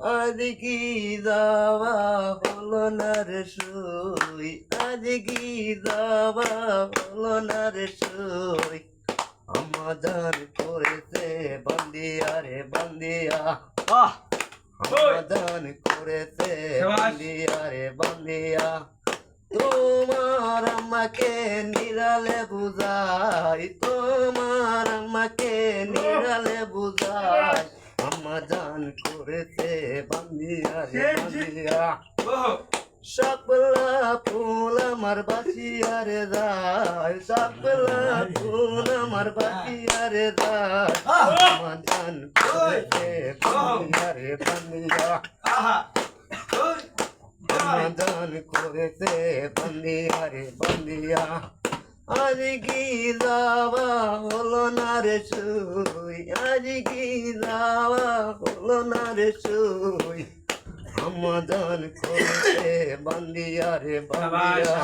আজ কি যাওয়া হলো না রে সই, আজ কি যাওয়া হলো না রে সই। আমাদান করেছে বান্দিয়া রে বান্দিয়া, আমাদান করেছে বান্দিয়া রে বান্দিয়া। তোমার আমাকে নিরালে বুঝাই, তোমার আমাকে নিরালে বুঝাই। আমাদান করেছে বান্দিয়া রে বান্দিয়া। সকলা ফুল আমার বাঁচিয়া রে যায়, সকলা ফুল আমার বাঁচিয়া রে যায়। আমাদান করেছে বান্দিয়া রে বান্দিয়া, সমাধান করেছে বান্দিয়া রে বান্দিয়া। আজ কি যাওয়া হলো না রে সই, আজ কি যাওয়া হলো না রে সই। সমাধান করেছে বান্দিয়া রে বান্দিয়া।